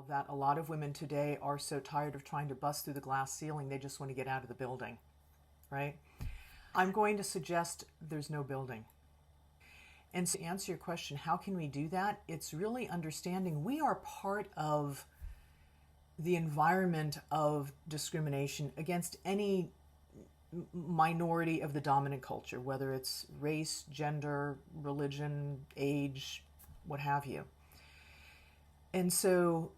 That a lot of women today are so tired of trying to bust through the glass ceiling, they just want to get out of the building, right? I'm going to suggest there's no building. And to answer your question, how can we do that? It's really understanding we are part of the environment of discrimination against any minority of the dominant culture, whether it's race, gender, religion, age, what have you. And so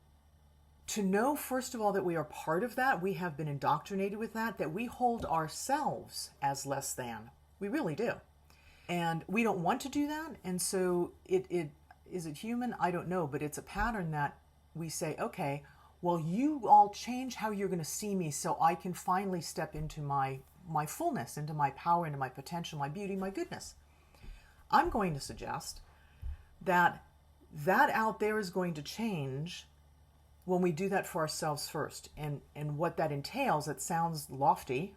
to know, first of all, that we are part of that, we have been indoctrinated with that we hold ourselves as less than. We really do. And we don't want to do that. And so is it human? I don't know, but it's a pattern that we say, okay, well, you all change how you're going to see me so I can finally step into my fullness, into my power, into my potential, my beauty, my goodness. I'm going to suggest that out there is going to change when we do that for ourselves first. And what that entails, it sounds lofty,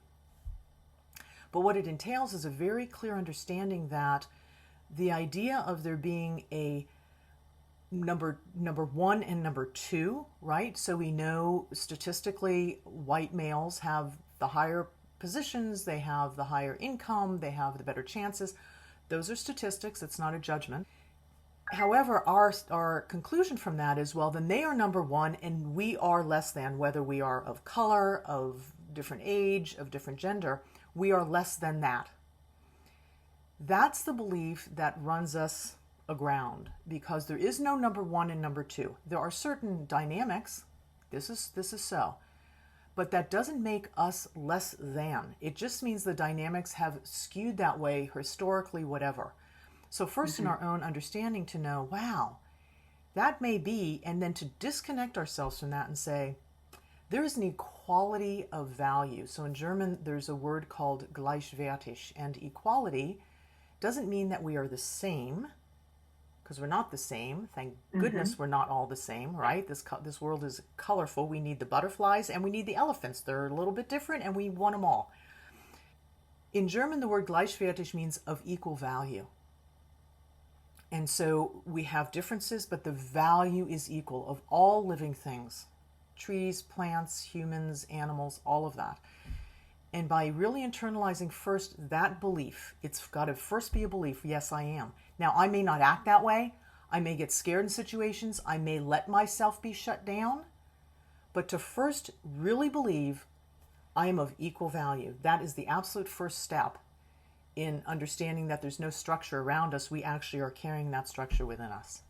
but what it entails is a very clear understanding that the idea of there being a number one and number two, right? So we know statistically white males have the higher positions, they have the higher income, they have the better chances. Those are statistics, it's not a judgment. However, our conclusion from that is, well, then they are number one and we are less than, whether we are of color, of different age, of different gender, we are less than that. That's the belief that runs us aground, because there is no number one and number two. There are certain dynamics, this is so, but that doesn't make us less than. It just means the dynamics have skewed that way historically, whatever. So first in our own understanding to know, wow, that may be, and then to disconnect ourselves from that and say, there is an equality of value. So in German, there's a word called gleichwertig, and equality doesn't mean that we are the same, because we're not the same. Thank goodness we're not all the same, right? This world is colorful. We need the butterflies and we need the elephants. They're a little bit different and we want them all. In German, the word gleichwertig means of equal value. And so we have differences, but the value is equal of all living things. Trees, plants, humans, animals, all of that. And by really internalizing first that belief, it's got to first be a belief, yes, I am. Now, I may not act that way. I may get scared in situations. I may let myself be shut down. But to first really believe I am of equal value, that is the absolute first step in understanding that there's no structure around us. We actually are carrying that structure within us.